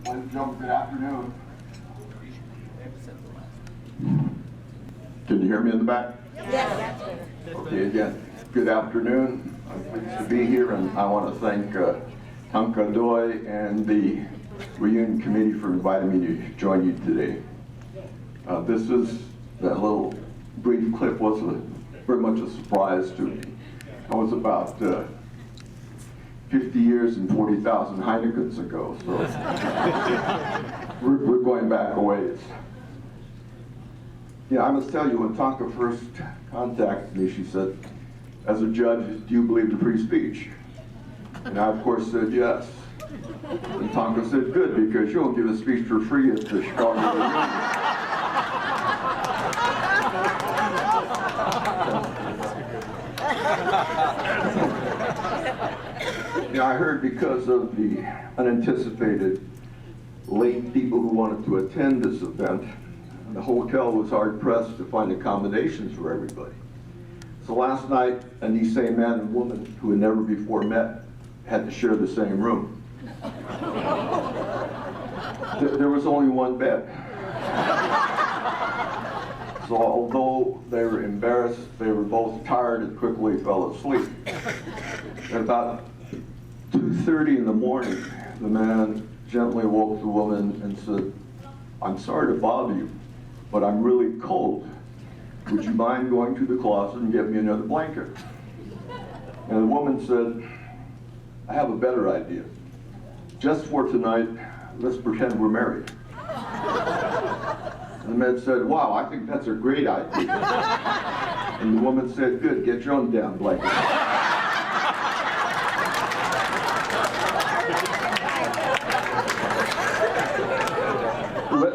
Ladies and gentlemen, good afternoon. Can you hear me in the back? Yes. Okay, again, good afternoon. I'm pleased to be here, and I want to thank Hunka Doi and the reunion committee for inviting me to join you today. This is, that little brief clip was very much a surprise to me. I was about 50 years and 40,000 Heinekens ago, so we're going back a ways. Yeah, I must tell you, when Tonka first contacted me, she said, as a judge, do you believe in free speech? And I, of course, said yes. And Tonka said, good, because you won't give a speech for free at the Chicago reunion. I heard because of the unanticipated late people who wanted to attend this event, the hotel was hard-pressed to find accommodations for everybody. So last night, these same man and woman who had never before met had to share the same room. There was only one bed. So although they were embarrassed, they were both tired and quickly fell asleep. At about 2:30 in the morning, the man gently woke the woman and said, I'm sorry to bother you, but I'm really cold. Would you mind going to the closet and get me another blanket? And the woman said, I have a better idea. Just for tonight, let's pretend we're married. And the man said, wow, I think that's a great idea. And the woman said, good, get your own damn blanket.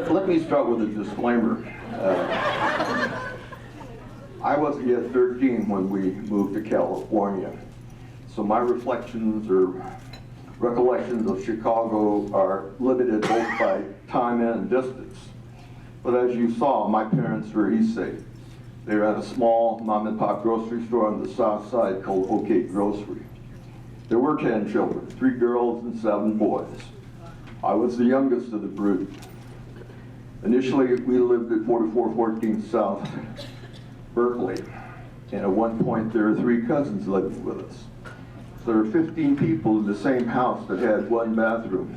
Let me start with a disclaimer. I wasn't yet 13 when we moved to California, so my reflections or recollections of Chicago are limited both by time and distance. But as you saw, my parents were East Side. They ran a small mom-and-pop grocery store on the south side called OK Grocery. There were 10 children, 3 girls and 7 boys. I was the youngest of the brood. Initially, we lived at 4414 South Berkeley, and at one point there were 3 cousins living with us. So there were 15 people in the same house that had 1 bathroom.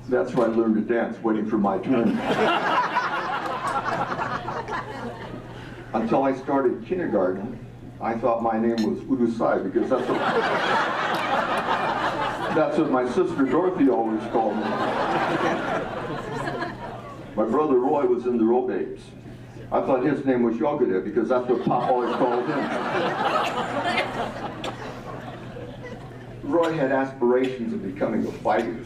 That's where I learned to dance, waiting for my turn. Until I started kindergarten, I thought my name was Udusai, because that's what my sister Dorothy always called me. My brother Roy was in the Row Babes. I thought his name was Yogade because that's what Pop always called him. Roy had aspirations of becoming a fighter,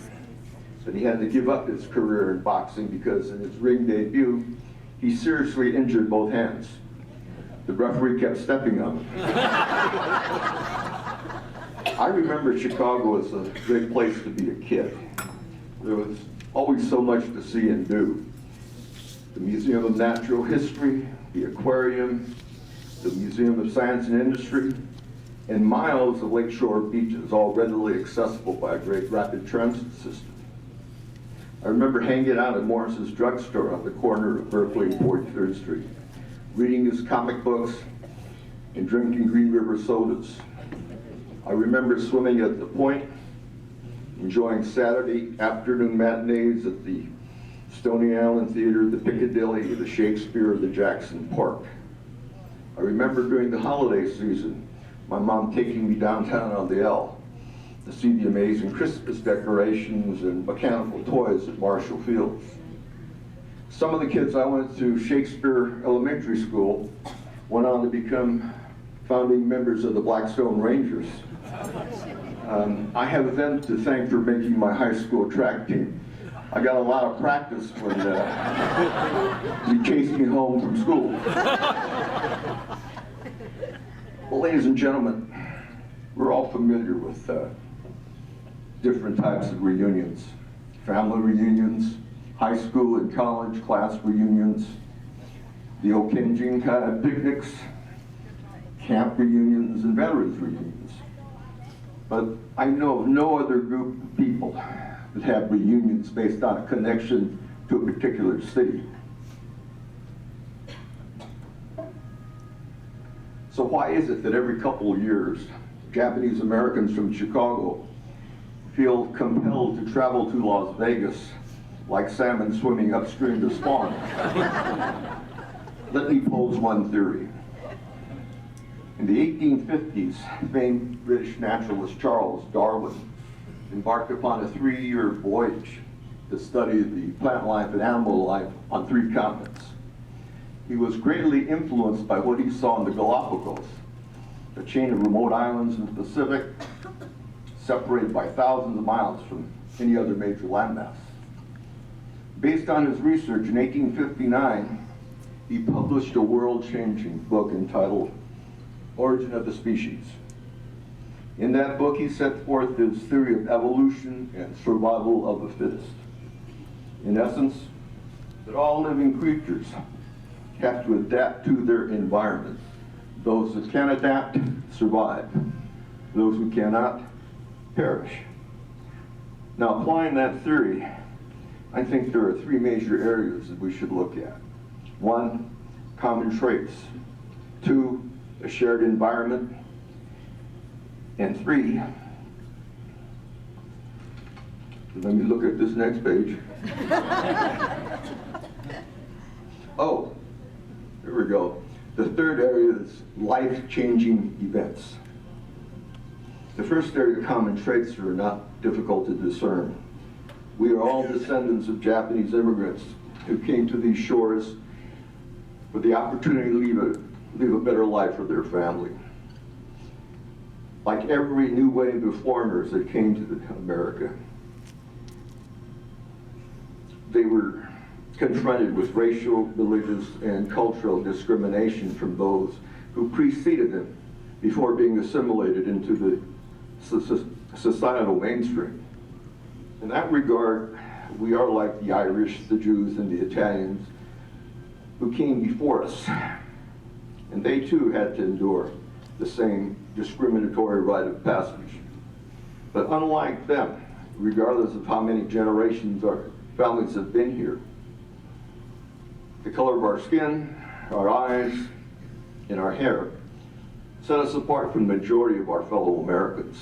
but he had to give up his career in boxing because in his ring debut, he seriously injured both hands. The referee kept stepping on him. I remember Chicago as a great place to be a kid. There was always so much to see and do. The Museum of Natural History, the aquarium, the Museum of Science and Industry, and miles of lakeshore beaches, all readily accessible by a great rapid transit system. I remember hanging out at Morris's drugstore on the corner of Berkeley and 43rd Street, reading his comic books and drinking Green River sodas. I remember swimming at the Point, enjoying Saturday afternoon matinees at the Stony Island Theater, the Piccadilly, the Shakespeare, the Jackson Park. I remember during the holiday season, my mom taking me downtown on the L to see the amazing Christmas decorations and mechanical toys at Marshall Fields. Some of the kids I went to Shakespeare Elementary School went on to become founding members of the Blackstone Rangers. I have them to thank for making my high school track team. I got a lot of practice when you chased me home from school. Well, ladies and gentlemen, we're all familiar with different types of reunions. Family reunions, high school and college class reunions, the Okenjin kind of picnics, camp reunions, and veterans reunions. But I know of no other group of people that have reunions based on a connection to a particular city. So why is it that every couple of years, Japanese Americans from Chicago feel compelled to travel to Las Vegas like salmon swimming upstream to spawn? Let me pose one theory. In the 1850s, famed British naturalist Charles Darwin embarked upon a 3-year voyage to study the plant life and animal life on 3 continents. He was greatly influenced by what he saw in the Galapagos, a chain of remote islands in the Pacific, separated by thousands of miles from any other major landmass. Based on his research, in 1859, he published a world-changing book entitled Origin of the Species. In that book, he set forth his theory of evolution and survival of the fittest. In essence, that all living creatures have to adapt to their environment. Those that can adapt, survive. Those who cannot, perish. Now, applying that theory, I think there are 3 major areas that we should look at. 1, common traits. 2, a shared environment. And 3, let me look at this next page. Oh, here we go. The 3rd area is life-changing events. The first area, common traits, are not difficult to discern. We are all descendants of Japanese immigrants who came to these shores for the opportunity to live a better life for their family. Like every new wave of foreigners that came to America, they were confronted with racial, religious, and cultural discrimination from those who preceded them before being assimilated into the societal mainstream. In that regard, we are like the Irish, the Jews, and the Italians who came before us. And they too had to endure the same discriminatory rite of passage. But unlike them, regardless of how many generations our families have been here, the color of our skin, our eyes, and our hair set us apart from the majority of our fellow Americans.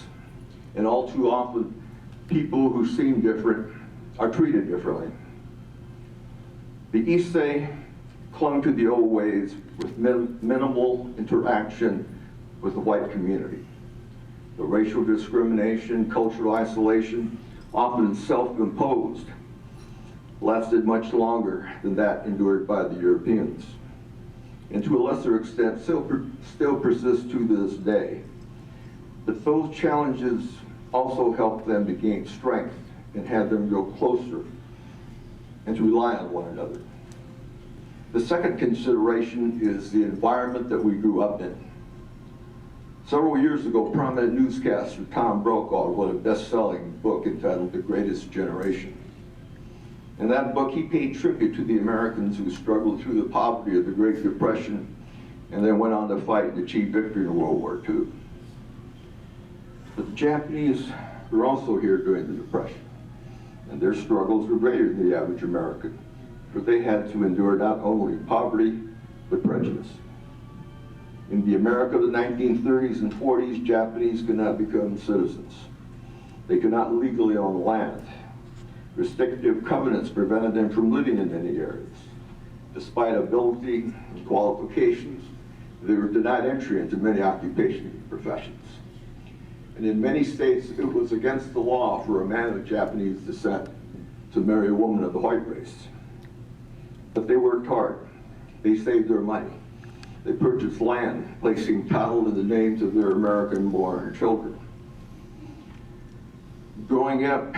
And all too often, people who seem different are treated differently. The Issei clung to the old ways with minimal interaction with the white community. The racial discrimination, cultural isolation, often self-imposed, lasted much longer than that endured by the Europeans, and to a lesser extent still persists to this day. But those challenges also help them to gain strength and have them go closer and to rely on one another. The second consideration is the environment that we grew up in. Several years ago, prominent newscaster Tom Brokaw wrote a best-selling book entitled The Greatest Generation. In that book, he paid tribute to the Americans who struggled through the poverty of the Great Depression and then went on to fight and achieve victory in World War II. But the Japanese were also here during the Depression, and their struggles were greater than the average American, for they had to endure not only poverty, but prejudice. In the America of the 1930s and 40s, Japanese could not become citizens. They could not legally own land. Restrictive covenants prevented them from living in many areas. Despite ability and qualifications, they were denied entry into many occupational professions. And in many states, it was against the law for a man of Japanese descent to marry a woman of the white race. But they worked hard. They saved their money. They purchased land, placing title in the names of their American-born children. Growing up,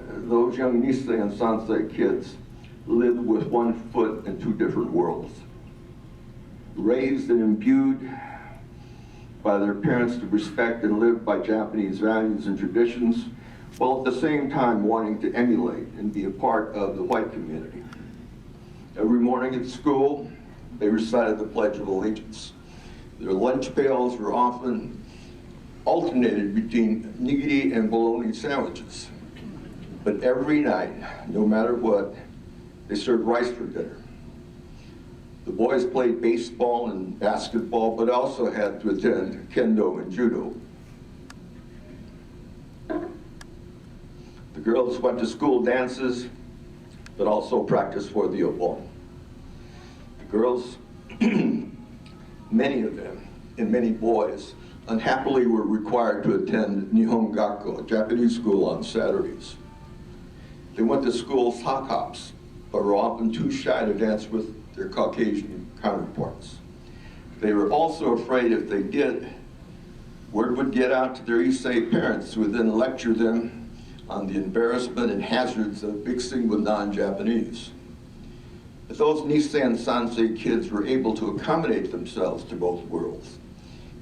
those young Nisei and Sansei kids lived with one foot in 2 different worlds. Raised and imbued by their parents to respect and live by Japanese values and traditions, while at the same time wanting to emulate and be a part of the white community. Every morning at school, they recited the Pledge of Allegiance. Their lunch pails were often alternated between nigiri and bologna sandwiches. But every night, no matter what, they served rice for dinner. The boys played baseball and basketball, but also had to attend kendo and judo. The girls went to school dances, but also practiced for the obo. The girls, many of them, and many boys, unhappily were required to attend Nihon Gakko, a Japanese school, on Saturdays. They went to school sock hops, but were often too shy to dance with their Caucasian counterparts. They were also afraid if they did, word would get out to their Issei parents, who would then lecture them on the embarrassment and hazards of mixing with non-Japanese. But those Nisei and Sansei kids were able to accommodate themselves to both worlds.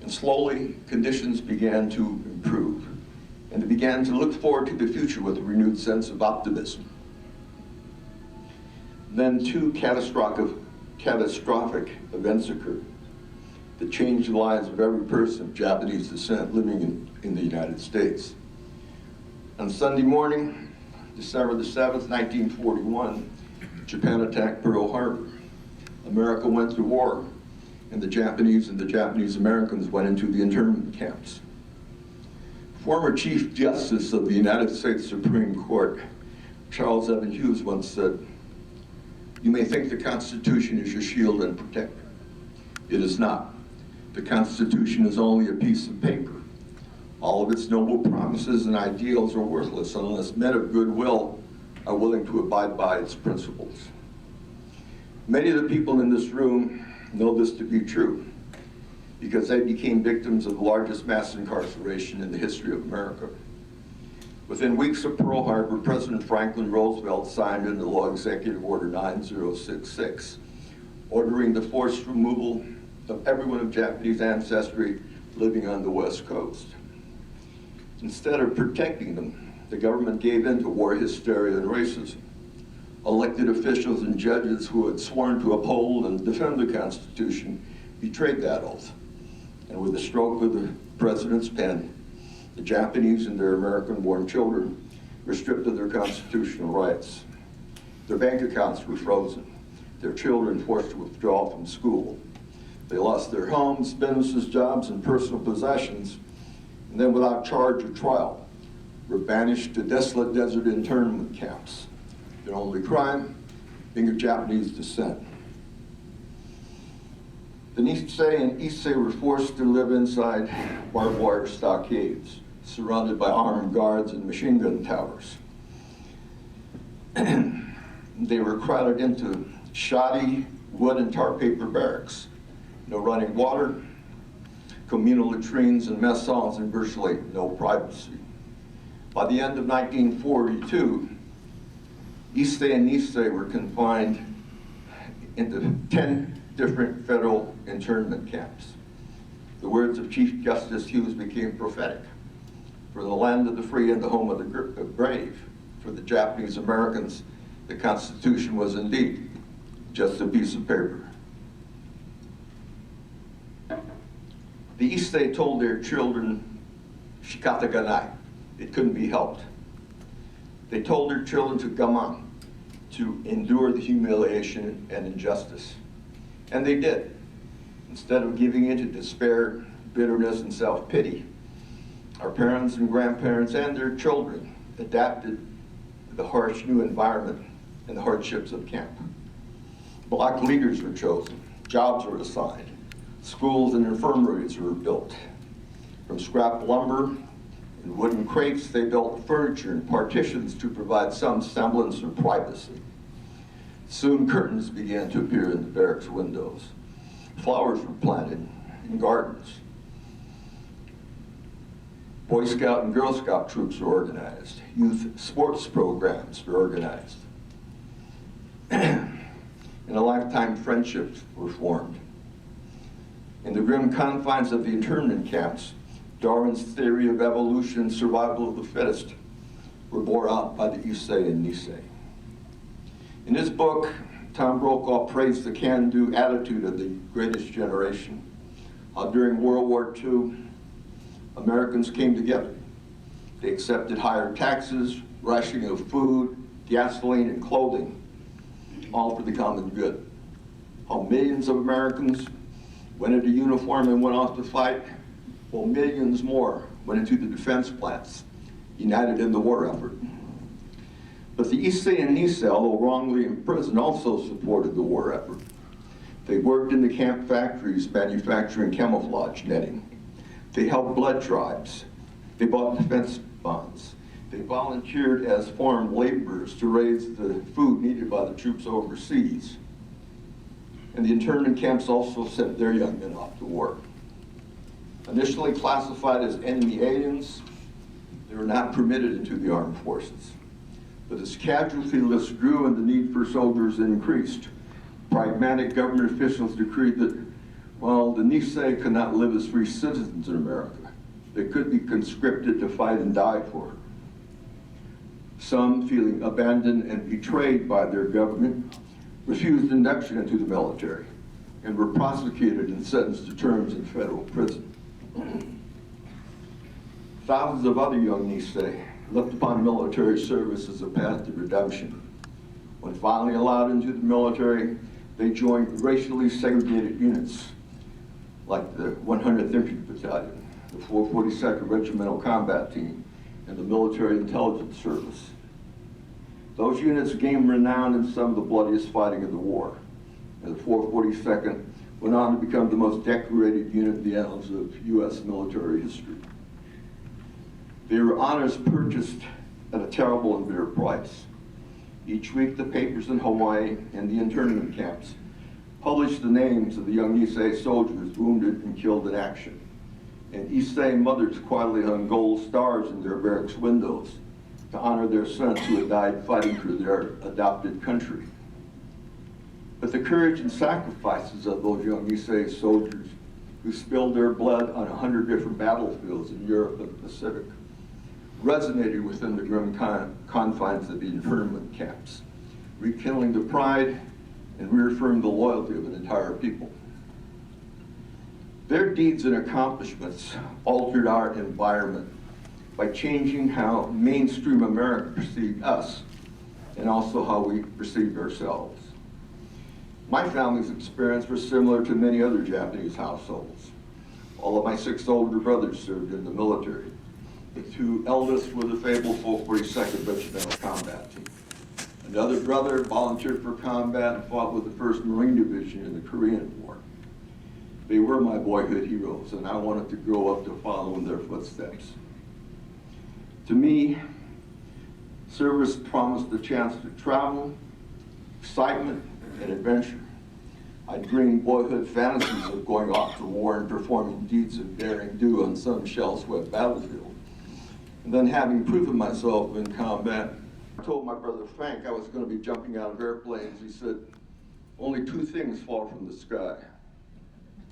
And slowly, conditions began to improve, and they began to look forward to the future with a renewed sense of optimism. Then two catastrophic events occurred that changed the lives of every person of Japanese descent living in the United States. On Sunday morning, December the 7th, 1941, Japan attacked Pearl Harbor. America went to war, and the Japanese Americans went into the internment camps. Former Chief Justice of the United States Supreme Court, Charles Evan Hughes, once said, "You may think the Constitution is your shield and protector. It is not. The Constitution is only a piece of paper. All of its noble promises and ideals are worthless unless men of goodwill are willing to abide by its principles." Many of the people in this room know this to be true because they became victims of the largest mass incarceration in the history of America. Within weeks of Pearl Harbor, President Franklin Roosevelt signed into law Executive Order 9066, ordering the forced removal of everyone of Japanese ancestry living on the West Coast. Instead of protecting them, the government gave in to war hysteria and racism. Elected officials and judges who had sworn to uphold and defend the Constitution betrayed that oath. And with the stroke of the president's pen, the Japanese and their American-born children were stripped of their constitutional rights. Their bank accounts were frozen. Their children forced to withdraw from school. They lost their homes, businesses, jobs, and personal possessions, and then without charge or trial, were banished to desolate desert internment camps. Their only crime, being of Japanese descent. The Nisei and Issei were forced to live inside barbed wire stockades, surrounded by armed guards and machine gun towers. They were crowded into shoddy wood and tar paper barracks. No running water, communal latrines and mess halls, and virtually no privacy. By the end of 1942, Issei and Nisei were confined into 10 different federal internment camps. The words of Chief Justice Hughes became prophetic. For the land of the free and the home of the brave, for the Japanese Americans, the Constitution was indeed just a piece of paper. The Issei told their children, "Shikata ga nai," it couldn't be helped. They told their children to gaman, to endure the humiliation and injustice. And they did. Instead of giving in to despair, bitterness, and self-pity, our parents and grandparents and their children adapted to the harsh new environment and the hardships of camp. Black leaders were chosen, jobs were assigned, schools and infirmaries were built. From scrap lumber and wooden crates, they built furniture and partitions to provide some semblance of privacy. Soon curtains began to appear in the barracks windows. Flowers were planted in gardens. Boy Scout and Girl Scout troops were organized. Youth sports programs were organized. And a lifetime friendships were formed. In the grim confines of the internment camps, Darwin's theory of evolution and survival of the fittest were bore out by the Issei and Nisei. In his book, Tom Brokaw praised the can-do attitude of the greatest generation. During World War II, Americans came together. They accepted higher taxes, rationing of food, gasoline, and clothing, all for the common good. How millions of Americans went into uniform and went off to fight, while millions more went into the defense plants, united in the war effort. But the Issei and Nisei, although wrongly imprisoned, also supported the war effort. They worked in the camp factories manufacturing camouflage netting. They helped blood tribes. They bought defense bonds. They volunteered as farm laborers to raise the food needed by the troops overseas. And the internment camps also sent their young men off to war. Initially classified as enemy aliens, they were not permitted into the armed forces. But as casualty lists grew and the need for soldiers increased, pragmatic government officials decreed that, while the Nisei could not live as free citizens in America, they could be conscripted to fight and die for it. Some, feeling abandoned and betrayed by their government, refused induction into the military and were prosecuted and sentenced to terms in federal prison. Thousands of other young Nisei looked upon military service as a path to redemption. When finally allowed into the military, they joined racially segregated units like the 100th Infantry Battalion, the 442nd Regimental Combat Team, and the Military Intelligence Service. Those units gained renown in some of the bloodiest fighting of the war, and the 442nd went on to become the most decorated unit in the annals of U.S. military history. They were honors purchased at a terrible and bitter price. Each week, the papers in Hawaii and the internment camps published the names of the young Issei soldiers wounded and killed in action. And Issei mothers quietly hung gold stars in their barracks windows to honor their sons who had died fighting for their adopted country. But the courage and sacrifices of those young Issei soldiers who spilled their blood on 100 different battlefields in Europe and the Pacific resonated within the grim confines of the internment camps, rekindling the pride and reaffirmed the loyalty of an entire people. Their deeds and accomplishments altered our environment by changing how mainstream America perceived us and also how we perceived ourselves. My family's experience was similar to many other Japanese households. All of my 6 older brothers served in the military. The 2 eldest were the fabled 442nd Regimental Combat Team. Another brother volunteered for combat and fought with the 1st Marine Division in the Korean War. They were my boyhood heroes, and I wanted to grow up to follow in their footsteps. To me, service promised a chance to travel, excitement, and adventure. I dreamed boyhood fantasies of going off to war and performing deeds of daring do on some shell-swept battlefield. And then, having proven myself in combat, I told my brother Frank I was going to be jumping out of airplanes. He said, "Only 2 things fall from the sky: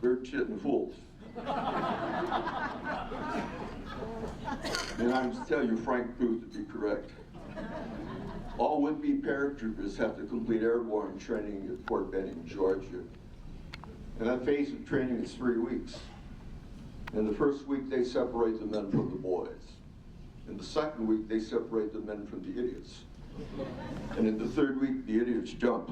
bird shit and fools." And I must tell you, Frank proved to be correct. All would-be paratroopers have to complete airborne training at Fort Benning, Georgia. And that phase of training is 3 weeks. In the first week, they separate the men from the boys. In the second week, they separate the men from the idiots. And in the third week, the idiots jump.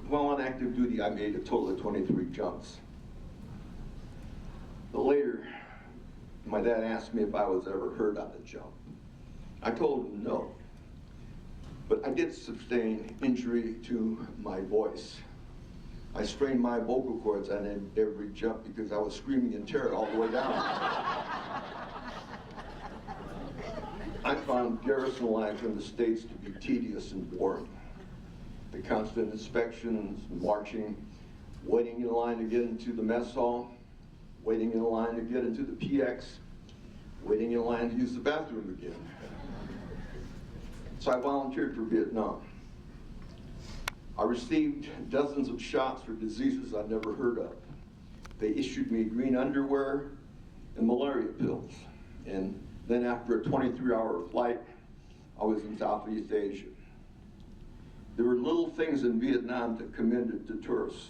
While on active duty, I made a total of 23 jumps. But later, my dad asked me if I was ever hurt on the jump. I told him no. But I did sustain injury to my voice. I strained my vocal cords on every jump because I was screaming in terror all the way down. I found garrison life in the States to be tedious and boring. The constant inspections, marching, waiting in line to get into the mess hall, waiting in line to get into the PX, waiting in line to use the bathroom again. So I volunteered for Vietnam. I received dozens of shots for diseases I'd never heard of. They issued me green underwear and malaria pills. And then after a 23-hour flight, I was in Southeast Asia. There were little things in Vietnam that commended to tourists.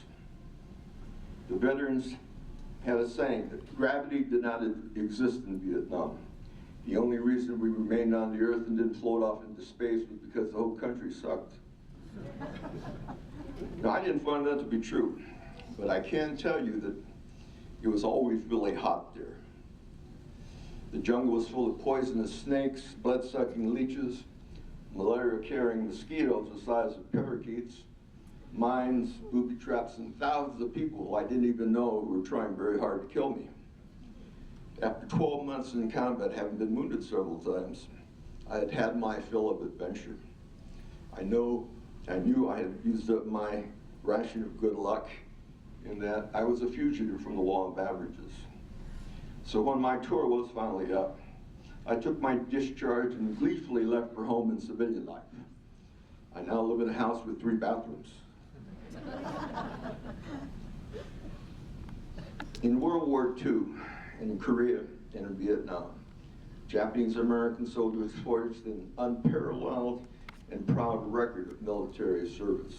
The veterans had a saying that gravity did not exist in Vietnam. The only reason we remained on the earth and didn't float off into space was because the whole country sucked. Now, I didn't find that to be true, but I can tell you that it was always really hot there. The jungle was full of poisonous snakes, blood-sucking leeches, malaria-carrying mosquitoes the size of parakeets, mines, booby traps, and thousands of people who I didn't even know who were trying very hard to kill me. After 12 months in combat, having been wounded several times, I had had my fill of adventure. I knew I had used up my ration of good luck in that I was a fugitive from the law of averages. So when my tour was finally up, I took my discharge and gleefully left for home in civilian life. I now live in a house with 3 bathrooms. In World War II, and in Korea, and in Vietnam, Japanese American soldiers forged an unparalleled and proud record of military service.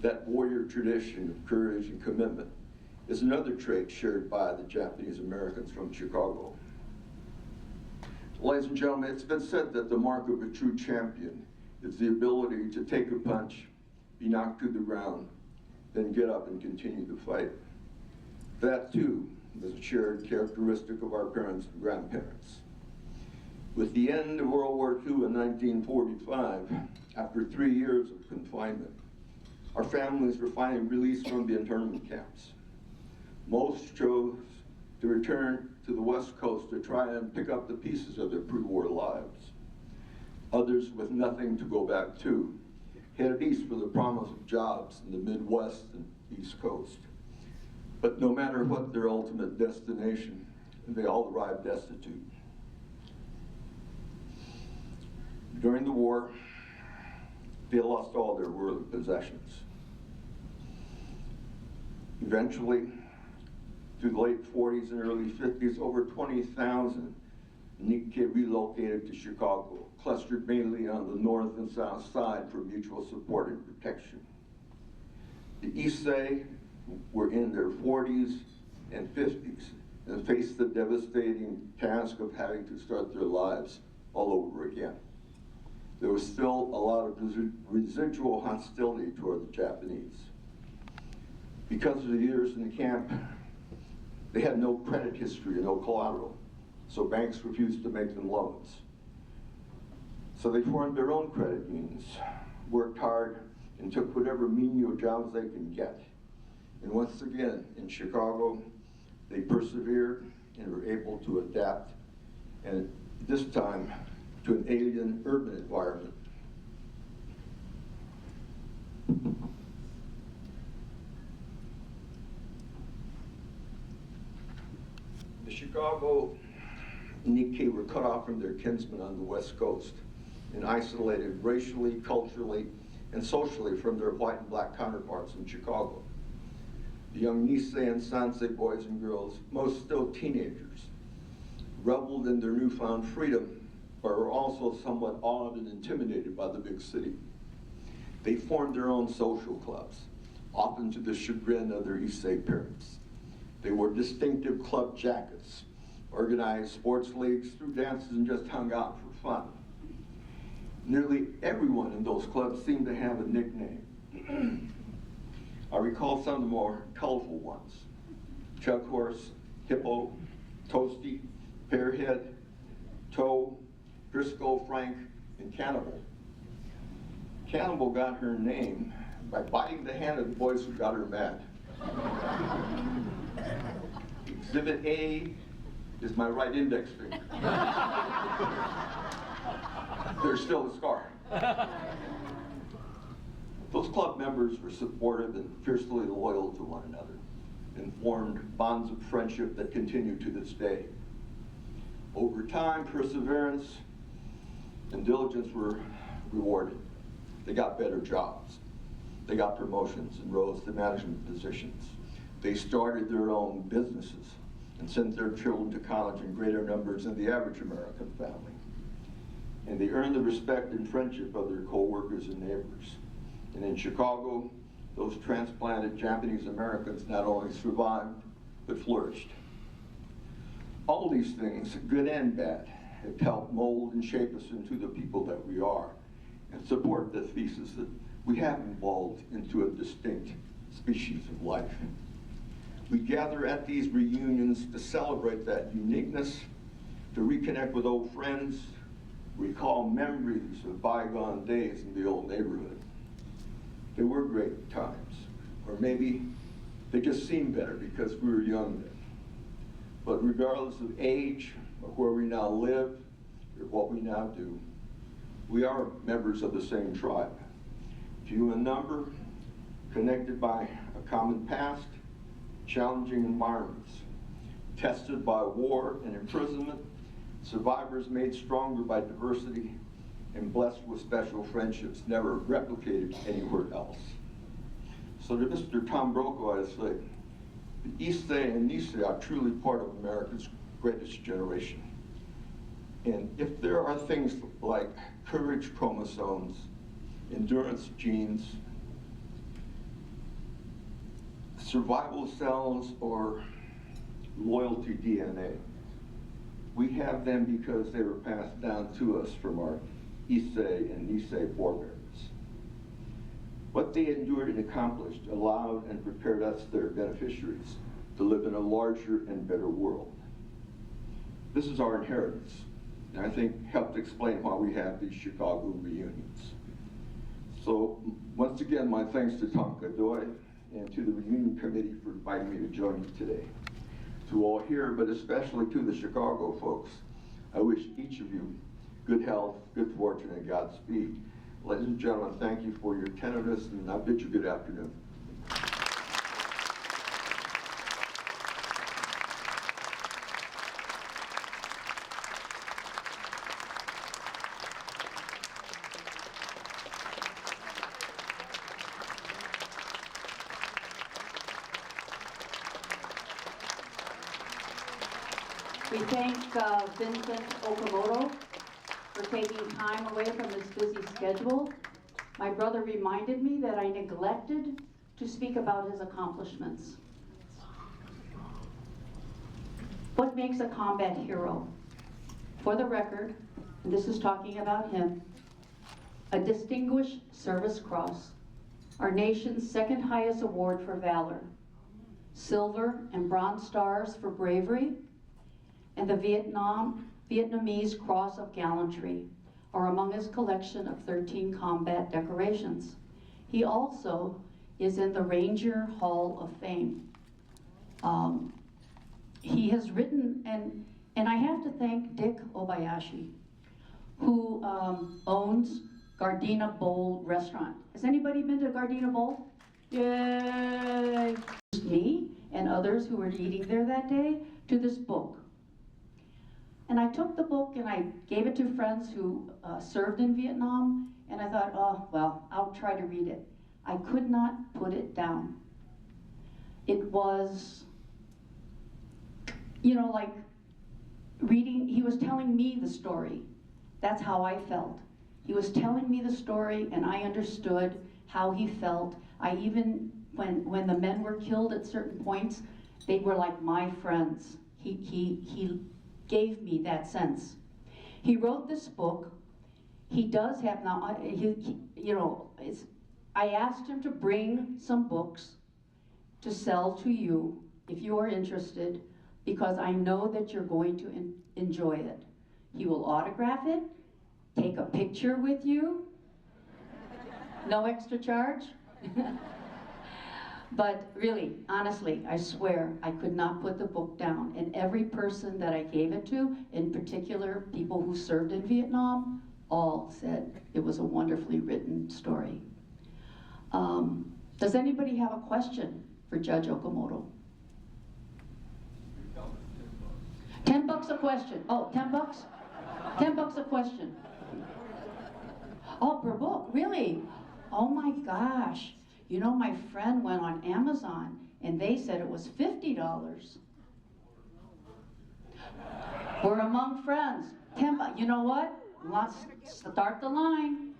That warrior tradition of courage and commitment is another trait shared by the Japanese Americans from Chicago. Ladies and gentlemen, it's been said that the mark of a true champion is the ability to take a punch, be knocked to the ground, then get up and continue to fight. That too is a shared characteristic of our parents and grandparents. With the end of World War II in 1945, after 3 years of confinement, our families were finally released from the internment camps. Most chose to return to the West Coast to try and pick up the pieces of their pre-war lives. Others, with nothing to go back to, headed east for the promise of jobs in the Midwest and East Coast. But no matter what their ultimate destination, they all arrived destitute. During the war, they lost all their worldly possessions. Eventually, through the late 40s and early 50s, over 20,000 Nikkei relocated to Chicago, clustered mainly on the north and south side for mutual support and protection. The Issei were in their 40s and 50s and faced the devastating task of having to start their lives all over again. There was still a lot of residual hostility toward the Japanese. Because of the years in the camp, they had no credit history and no collateral, so banks refused to make them loans. So they formed their own credit unions, worked hard, and took whatever menial jobs they could get. And once again, in Chicago, they persevered and were able to adapt, and this time to an alien urban environment. The Chicago Nikkei were cut off from their kinsmen on the West Coast and isolated racially, culturally, and socially from their white and black counterparts in Chicago. The young Nisei and Sansei boys and girls, most still teenagers, reveled in their newfound freedom, but were also somewhat awed and intimidated by the big city. They formed their own social clubs, often to the chagrin of their Issei parents. They wore distinctive club jackets, organized sports leagues, threw dances, and just hung out for fun. Nearly everyone in those clubs seemed to have a nickname. I recall some of the more colorful ones: Chug Horse, Hippo, Toasty, Pearhead, Toe, Driscoll, Frank, and Cannibal. Cannibal got her name by biting the hand of the boys who got her mad. Exhibit A is my right index finger. There's still a scar. Those club members were supportive and fiercely loyal to one another and formed bonds of friendship that continue to this day. Over time, perseverance and diligence were rewarded. They got better jobs. They got promotions and rose to management positions. They started their own businesses and sent their children to college in greater numbers than the average American family. And they earned the respect and friendship of their co-workers and neighbors. And in Chicago, those transplanted Japanese Americans not only survived, but flourished. All these things, good and bad, have helped mold and shape us into the people that we are, and support the thesis that we have evolved into a distinct species of life. We gather at these reunions to celebrate that uniqueness, to reconnect with old friends, recall memories of bygone days in the old neighborhood. They were great times, or maybe they just seemed better because we were young then. But regardless of age, or where we now live, or what we now do, we are members of the same tribe. Few in number, connected by a common past, challenging environments, tested by war and imprisonment, survivors made stronger by diversity, and blessed with special friendships never replicated anywhere else. So to Mr. Tom Brokaw, I say, the Issei and Nisei are truly part of America's greatest generation. And if there are things like courage chromosomes, endurance genes, survival cells, or loyalty DNA, we have them because they were passed down to us from our Issei and Nisei forebears. What they endured and accomplished allowed and prepared us, their beneficiaries, to live in a larger and better world. This is our inheritance, and I think helped explain why we have these Chicago reunions. So once again, my thanks to Tom Godoy and to the reunion committee for inviting me to join you today. To all here, but especially to the Chicago folks, I wish each of you good health, good fortune, and Godspeed. Ladies and gentlemen, thank you for your attentiveness, and I bid you good afternoon. We thank Vincent Okamoto for taking time away from his busy schedule. My brother reminded me that I neglected to speak about his accomplishments. What makes a combat hero? For the record, and this is talking about him, a Distinguished Service Cross, our nation's second highest award for valor, Silver and Bronze Stars for bravery, and the Vietnamese Cross of Gallantry are among his collection of 13 combat decorations. He also is in the Ranger Hall of Fame. He has written, and I have to thank Dick Obayashi, who owns Gardena Bowl Restaurant. Has anybody been to Gardena Bowl? Yay! Me and others who were eating there that day to this book. And I took the book and I gave it to friends who served in Vietnam, and I thought, oh, well, I'll try to read it. I could not put it down. It was, you know, like reading, he was telling me the story. That's how I felt. He was telling me the story, and I understood how he felt. I even, when the men were killed at certain points, they were like my friends. He gave me that sense. He wrote this book. He does have now, I asked him to bring some books to sell to you if you are interested, because I know that you're going to enjoy it. He will autograph it, take a picture with you, no extra charge. But really, honestly, I swear, I could not put the book down. And every person that I gave it to, in particular, people who served in Vietnam, all said it was a wonderfully written story. Does anybody have a question for Judge Okamoto? $10 a question. Oh, $10? $10 a question. Oh, per book, really? Oh my gosh. You know, my friend went on Amazon and they said it was $50. We're among friends. $10, you know what? Let's start the line.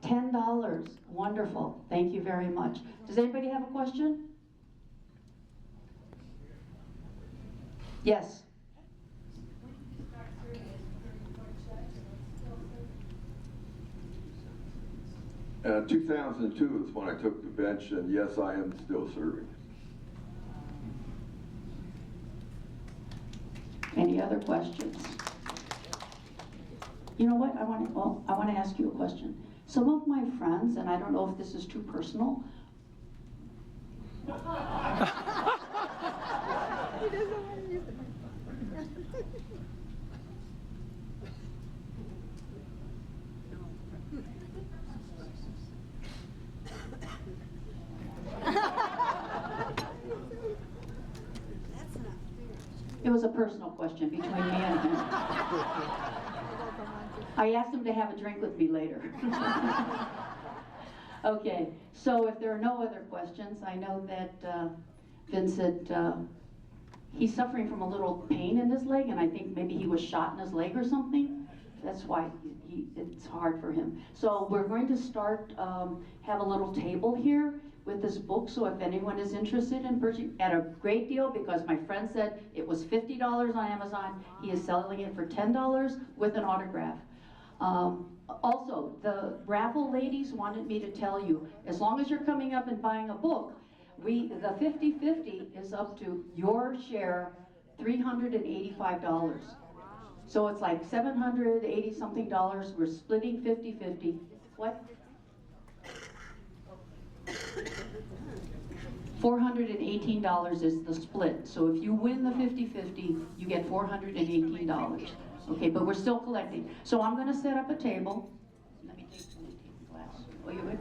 $10. Wonderful. Thank you very much. Does anybody have a question? Yes. 2002 is when I took the bench, and yes, I am still serving. Any other questions? You know what? I want to ask you a question. Some of my friends, and I don't know if this is too personal. He doesn't want to use it. It was a personal question between me and him. I asked him to have a drink with me later. Okay, so if there are no other questions, I know that Vincent, he's suffering from a little pain in his leg, and I think maybe he was shot in his leg or something. That's why it's hard for him. So we're going to start, have a little table here with this book, so if anyone is interested in purchasing at a great deal, because my friend said it was $50 on Amazon, he is selling it for $10 with an autograph. Also, the raffle ladies wanted me to tell you, as long as you're coming up and buying a book, the 50-50 is up to your share, $385. So it's like $780 something. We're splitting 50-50. What? $418 is the split. So if you win the 50-50, you get $418. Okay, but we're still collecting. So I'm going to set up a table. Let me take the glass. Oh, you ready?